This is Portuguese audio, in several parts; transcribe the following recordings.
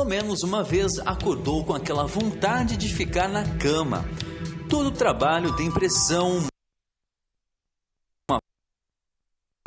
menos uma vez acordou com aquela vontade de ficar na cama. Todo trabalho tem pressão, uma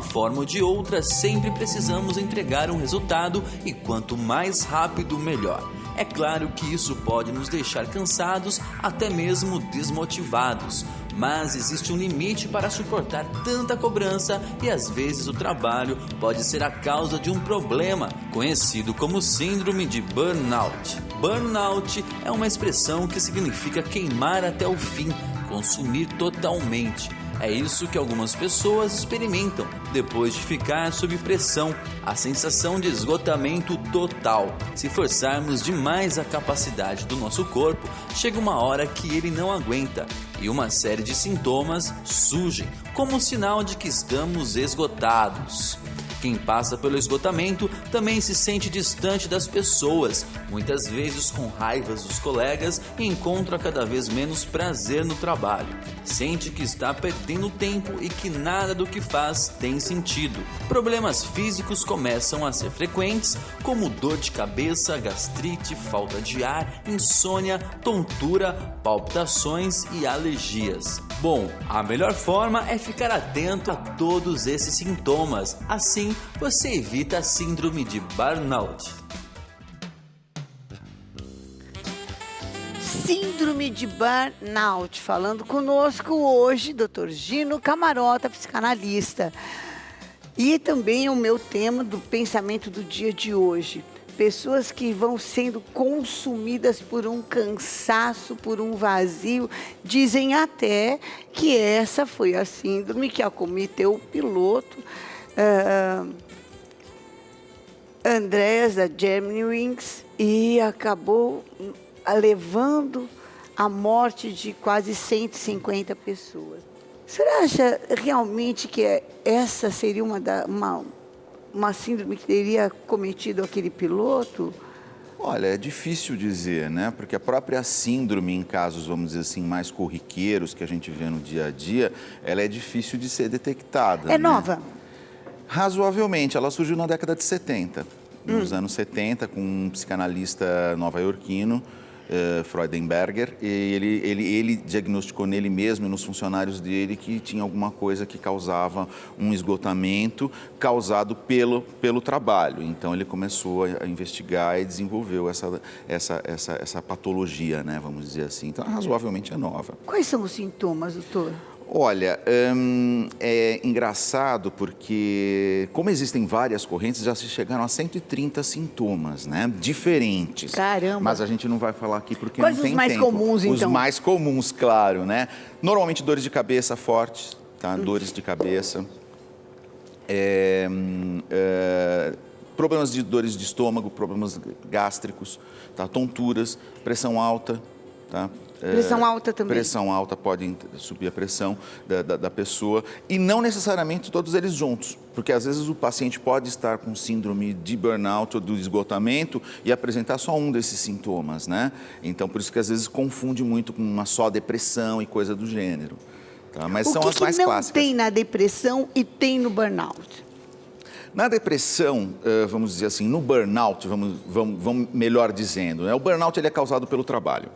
forma ou de outra, sempre precisamos entregar um resultado e quanto mais rápido, melhor. É claro que isso pode nos deixar cansados, até mesmo desmotivados, mas existe um limite para suportar tanta cobrança e às vezes o trabalho pode ser a causa de um problema, conhecido como síndrome de burnout. Burnout é uma expressão que significa queimar até o fim, consumir totalmente. É isso que algumas pessoas experimentam depois de ficar sob pressão, a sensação de esgotamento total. Se forçarmos demais a capacidade do nosso corpo, chega uma hora que ele não aguenta e uma série de sintomas surgem como sinal de que estamos esgotados. Quem passa pelo esgotamento também se sente distante das pessoas, muitas vezes com raivas dos colegas e encontra cada vez menos prazer no trabalho. Sente que está perdendo tempo e que nada do que faz tem sentido. Problemas físicos começam a ser frequentes, como dor de cabeça, gastrite, falta de ar, insônia, tontura, palpitações e alergias. Bom, a melhor forma é ficar atento a todos esses sintomas, assim você evita a síndrome de burnout. Síndrome de burnout, falando conosco hoje, Dr. Gino Camarota, psicanalista. E também o meu tema do pensamento do dia de hoje. Pessoas que vão sendo consumidas por um cansaço, por um vazio. Dizem até que essa foi a síndrome que acometeu o piloto Andreas da Germanwings e acabou levando à morte de quase 150 pessoas. Você acha realmente que essa seria uma síndrome que teria cometido aquele piloto? Olha, é difícil dizer, né? Porque a própria síndrome, em casos, vamos dizer assim, mais corriqueiros que a gente vê no dia a dia, ela é difícil de ser detectada. É né? nova? Razoavelmente, ela surgiu na década de 70, nos anos 70, com um psicanalista nova-iorquino, Freudenberger, e ele diagnosticou nele mesmo e nos funcionários dele que tinha alguma coisa que causava um esgotamento causado pelo trabalho. Então, ele começou a investigar e desenvolveu essa patologia, né, vamos dizer assim. Então, razoavelmente é nova. Quais são os sintomas, doutor? Olha, é engraçado porque, como existem várias correntes, já se chegaram a 130 sintomas, né? Diferentes. Caramba! Mas a gente não vai falar aqui porque Quais não tem os mais tempo. comuns, então? Os mais comuns, claro, né? Normalmente dores de cabeça fortes, tá? Dores de cabeça. Problemas de dores de estômago, problemas gástricos, tá? Tonturas, pressão alta, tá? Pressão alta também. Pressão alta pode subir a pressão da pessoa e não necessariamente todos eles juntos, porque às vezes o paciente pode estar com síndrome de burnout ou do esgotamento e apresentar só um desses sintomas, né? Então, por isso que às vezes confunde muito com uma só depressão e coisa do gênero. Tá? Mas são as mais clássicas. O que não tem na depressão e tem no burnout? Na depressão, vamos dizer assim, no burnout, vamos melhor dizendo, né? O burnout ele é causado pelo trabalho.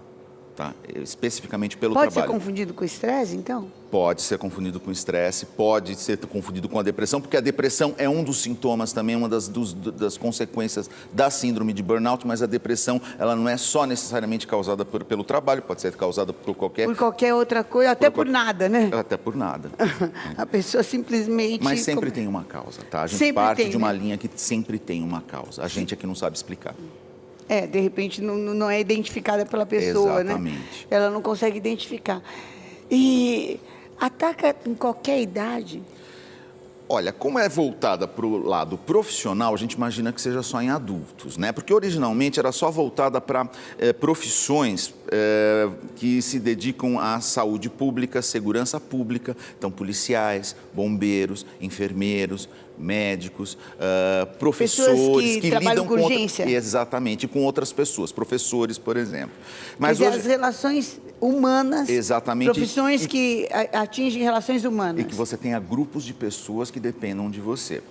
Tá? Especificamente pelo trabalho. Pode ser confundido com estresse, então? Pode ser confundido com estresse, pode ser confundido com a depressão, porque a depressão é um dos sintomas também, uma das consequências da síndrome de burnout, mas a depressão, ela não é só necessariamente causada pelo trabalho, pode ser causada por qualquer outra coisa, até por nada, né? Até por nada. A pessoa simplesmente... Mas sempre tem uma causa, tá? A gente parte de uma linha que sempre tem uma causa. A gente é que não sabe explicar. De repente não é identificada pela pessoa, Exatamente. né? Ela não consegue identificar. E ataca em qualquer idade? Olha, como é voltada para o lado profissional, a gente imagina que seja só em adultos, né? Porque originalmente era só voltada para profissões que se dedicam à saúde pública, segurança pública, então policiais, bombeiros, enfermeiros, médicos, professores que lidam com urgência. Exatamente, com outras pessoas, professores, por exemplo. Mas hoje, as relações humanas, exatamente, profissões que atingem relações humanas. E que você tenha grupos de pessoas que dependam de você.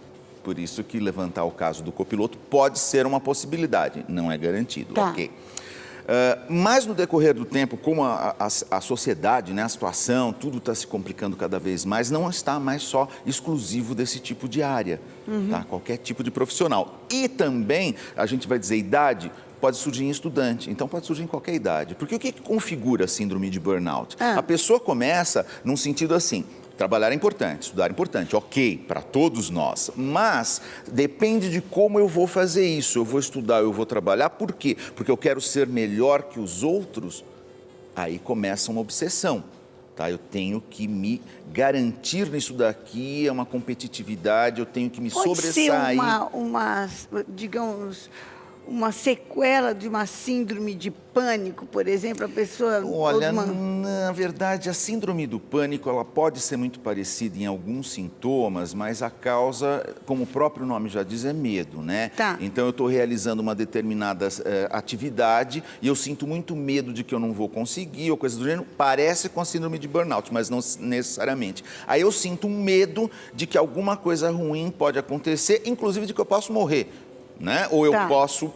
Por isso que levantar o caso do copiloto pode ser uma possibilidade, não é garantido, Tá. ok? Mas no decorrer do tempo, como a sociedade, né, a situação, tudo está se complicando cada vez mais, não está mais só exclusivo desse tipo de área, tá? Qualquer tipo de profissional. E também, a gente vai dizer idade, pode surgir em estudante, então pode surgir em qualquer idade. Porque o que configura a síndrome de burnout? A pessoa começa num sentido assim: trabalhar é importante, estudar é importante, ok, para todos nós. Mas depende de como eu vou fazer isso. Eu vou estudar, eu vou trabalhar, por quê? Porque eu quero ser melhor que os outros? Aí começa uma obsessão, tá? Eu tenho que me garantir nisso daqui, é uma competitividade, eu tenho que me sobressair. Pode ser digamos, uma sequela de uma síndrome de pânico, por exemplo, a pessoa... Olha, na verdade, a síndrome do pânico, ela pode ser muito parecida em alguns sintomas, mas a causa, como o próprio nome já diz, é medo, né? Tá. Então, eu estou realizando uma determinada atividade e eu sinto muito medo de que eu não vou conseguir, ou coisa do gênero. Parece com a síndrome de burnout, mas não necessariamente. Aí eu sinto um medo de que alguma coisa ruim pode acontecer, inclusive de que eu posso morrer, né? Ou eu posso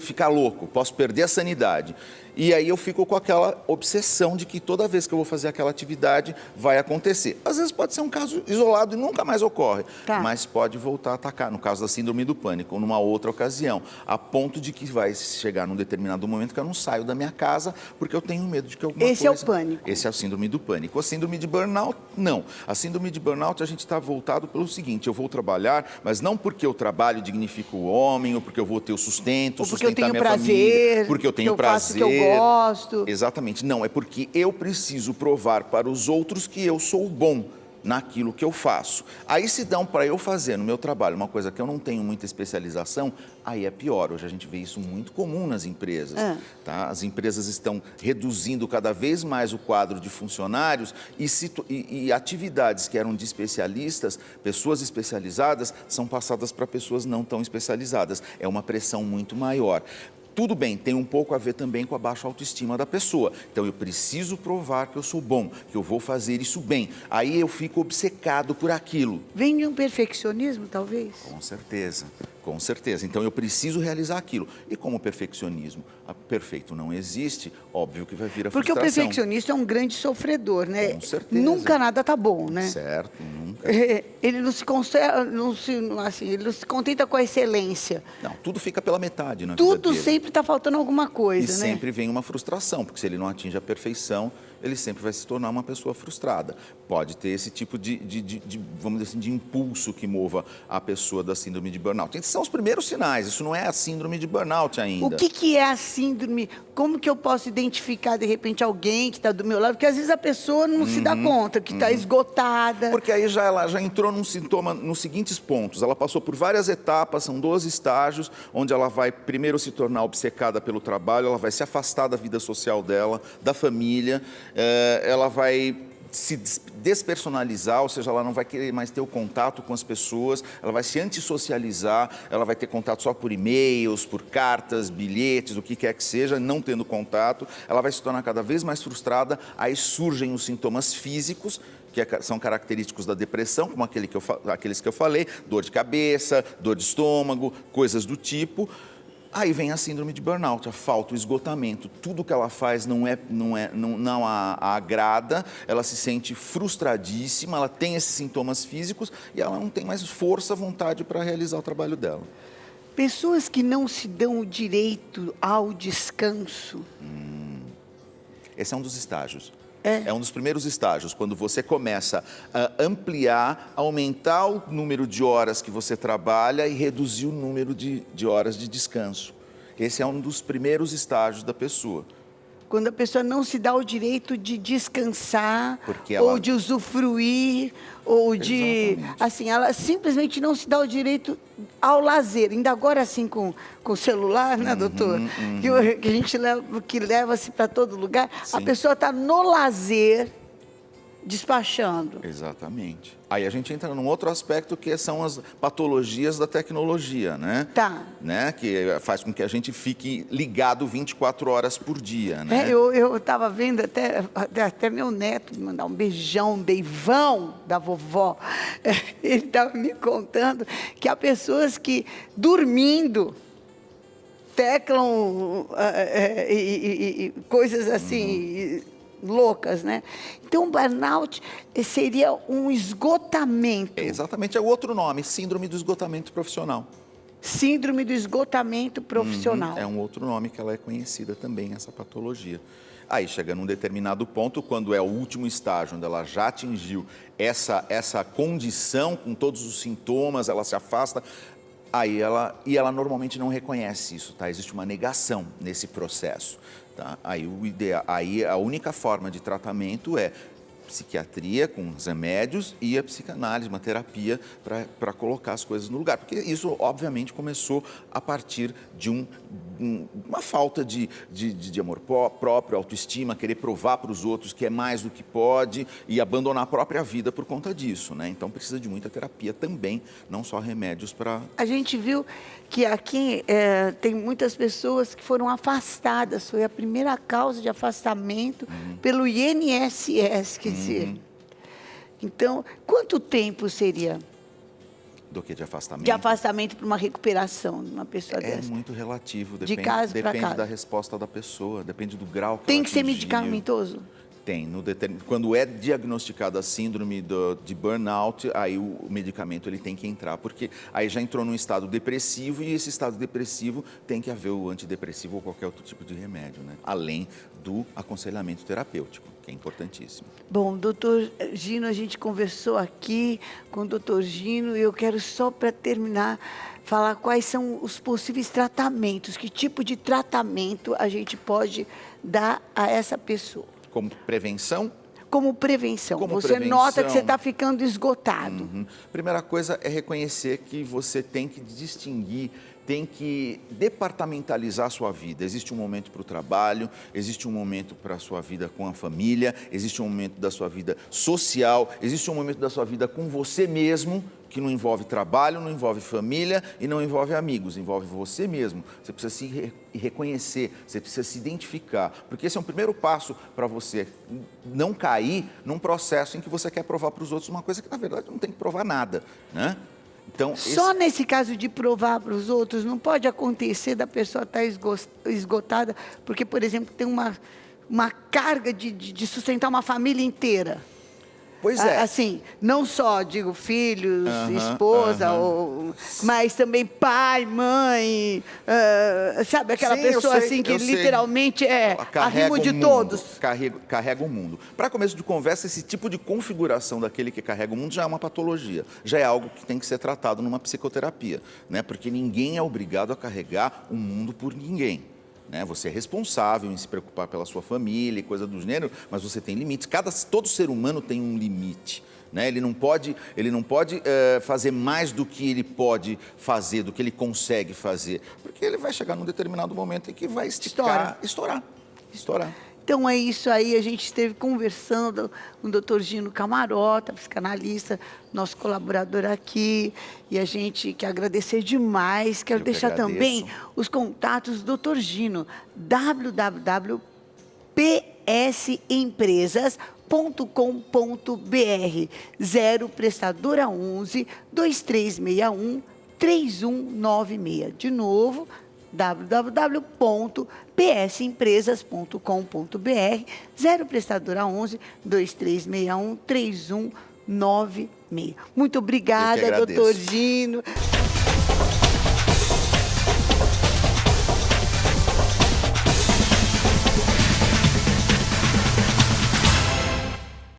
ficar louco, posso perder a sanidade. E aí eu fico com aquela obsessão de que toda vez que eu vou fazer aquela atividade vai acontecer. Às vezes pode ser um caso isolado e nunca mais ocorre, mas pode voltar a atacar, no caso da síndrome do pânico, ou numa outra ocasião, a ponto de que vai chegar num determinado momento que eu não saio da minha casa porque eu tenho medo de que alguma coisa... Esse é o pânico. Esse é a síndrome do pânico. A síndrome de burnout, não. A síndrome de burnout, a gente está voltado pelo seguinte: eu vou trabalhar, mas não porque eu trabalho dignifica o homem, ou porque eu vou ter o sustento, ou porque eu sustentar tenho minha prazer, família, porque eu tenho prazer. Faço o que eu gosto. Exatamente. Não, é porque eu preciso provar para os outros que eu sou bom naquilo que eu faço. Aí se dão para eu fazer no meu trabalho uma coisa que eu não tenho muita especialização, aí é pior. Hoje a gente vê isso muito comum nas empresas. Tá? As empresas estão reduzindo cada vez mais o quadro de funcionários e atividades que eram de especialistas, pessoas especializadas, são passadas para pessoas não tão especializadas. É uma pressão muito maior. Tudo bem, tem um pouco a ver também com a baixa autoestima da pessoa. Então, eu preciso provar que eu sou bom, que eu vou fazer isso bem. Aí eu fico obcecado por aquilo. Vem de um perfeccionismo, talvez? Com certeza, com certeza. Então, eu preciso realizar aquilo. E como o perfeccionismo perfeito não existe, óbvio que vai vir a Porque frustração. o perfeccionista é um grande sofredor, né? Com certeza. Nunca nada tá bom, né? Certo, nunca. Ele não se contenta com a excelência. Não, tudo fica pela metade na vida Tudo dele. sempre está faltando alguma coisa, E né? sempre vem uma frustração, porque se ele não atinge a perfeição, ele sempre vai se tornar uma pessoa frustrada. Pode ter esse tipo vamos dizer assim, de impulso que mova a pessoa da síndrome de burnout. Esses são os primeiros sinais, isso não é a síndrome de burnout ainda. O que é a síndrome? Como que eu posso identificar, de repente, alguém que está do meu lado? Porque às vezes a pessoa não se dá conta, que está esgotada. Porque aí ela já entrou num sintoma nos seguintes pontos. Ela passou por várias etapas, são 12 estágios, onde ela vai primeiro se tornar obcecada pelo trabalho, ela vai se afastar da vida social dela, da família, ela vai se despersonalizar, ou seja, ela não vai querer mais ter o contato com as pessoas, ela vai se antissocializar, ela vai ter contato só por e-mails, por cartas, bilhetes, o que quer que seja, não tendo contato, ela vai se tornar cada vez mais frustrada, aí surgem os sintomas físicos, que são característicos da depressão, como aqueles que eu falei, dor de cabeça, dor de estômago, coisas do tipo. Aí vem a síndrome de burnout, a falta, o esgotamento. Tudo que ela faz não a agrada, ela se sente frustradíssima, ela tem esses sintomas físicos e ela não tem mais força, vontade para realizar o trabalho dela. Pessoas que não se dão o direito ao descanso. Esse é um dos estágios. É um dos primeiros estágios, quando você começa a ampliar, aumentar o número de horas que você trabalha e reduzir o número de horas de descanso. Esse é um dos primeiros estágios da pessoa. Quando a pessoa não se dá o direito de descansar, Porque ou de usufruir, ou de... Exatamente. Assim, ela simplesmente não se dá o direito ao lazer. Ainda agora, assim, com o celular, né, doutor? Que a gente leva-se para todo lugar. Sim. A pessoa está no lazer, despachando. Exatamente. Aí a gente entra num outro aspecto que são as patologias da tecnologia, né? Tá. Né? Que faz com que a gente fique ligado 24 horas por dia, né? Eu estava vendo até meu neto me mandar um beijão, um beivão da vovó. Ele estava me contando que há pessoas que, dormindo, teclam coisas assim... loucas, né? Então, o burnout seria um esgotamento. Exatamente, é o outro nome, síndrome do esgotamento profissional. Síndrome do esgotamento profissional. É um outro nome que ela é conhecida também, essa patologia. Aí chega num determinado ponto, quando é o último estágio, onde ela já atingiu essa condição, com todos os sintomas, ela se afasta, aí ela normalmente não reconhece isso, tá? Existe uma negação nesse processo. Tá? Aí a única forma de tratamento é psiquiatria com os remédios e a psicanálise, uma terapia para colocar as coisas no lugar. Porque isso, obviamente, começou a partir de uma falta de amor próprio, autoestima, querer provar para os outros que é mais do que pode e abandonar a própria vida por conta disso, né? Então, precisa de muita terapia também, não só remédios para... A gente viu que aqui tem muitas pessoas que foram afastadas, foi a primeira causa de afastamento pelo INSS, quer dizer. Então, quanto tempo seria? Do que de afastamento? De afastamento para uma recuperação de uma pessoa dessa. É muito relativo, de caso para depende caso. Da resposta da pessoa, depende do grau que tem ela que ser atingiu. medicamentoso? Tem. Quando é diagnosticada a síndrome de burnout, aí o medicamento ele tem que entrar, porque aí já entrou num estado depressivo e esse estado depressivo tem que haver o antidepressivo ou qualquer outro tipo de remédio, né? Além do aconselhamento terapêutico, que é importantíssimo. Bom, doutor Gino, a gente conversou aqui com o doutor Gino e eu quero só para terminar falar quais são os possíveis tratamentos, que tipo de tratamento a gente pode dar a essa pessoa. Como prevenção? Como prevenção. Você nota que você está ficando esgotado. Primeira coisa é reconhecer que você tem que distinguir, tem que departamentalizar a sua vida. Existe um momento para o trabalho, existe um momento para a sua vida com a família, existe um momento da sua vida social, existe um momento da sua vida com você mesmo, que não envolve trabalho, não envolve família e não envolve amigos, envolve você mesmo. Você precisa se reconhecer, você precisa se identificar, porque esse é um primeiro passo para você não cair num processo em que você quer provar para os outros uma coisa que, na verdade, não tem que provar nada, né? Então, só nesse caso de provar para os outros, não pode acontecer da pessoa estar esgotada, porque, por exemplo, tem uma carga de sustentar uma família inteira. Pois é. Assim, não só, digo, filhos, esposa, mas também pai, mãe, sabe? Aquela pessoa assim que literalmente é arrimo de todos. Carrega o mundo. Para começo de conversa, esse tipo de configuração daquele que carrega o mundo já é uma patologia, já é algo que tem que ser tratado numa psicoterapia, né? Porque ninguém é obrigado a carregar o mundo por ninguém. Né? Você é responsável em se preocupar pela sua família e coisa do gênero, mas você tem limites. Todo ser humano tem um limite. Né? Ele não pode fazer mais do que ele pode fazer, do que ele consegue fazer, porque ele vai chegar num determinado momento em que vai estourar. Então é isso aí, a gente esteve conversando com o doutor Gino Camarota, psicanalista, nosso colaborador aqui, e a gente quer agradecer demais. Quero deixar também os contatos do doutor Gino, www.psempresas.com.br, 0 prestadora 11 2361 3196. De novo, www.psempresas.com.br, 0 prestadora 11 2361 3196. Muito obrigada, doutor Gino.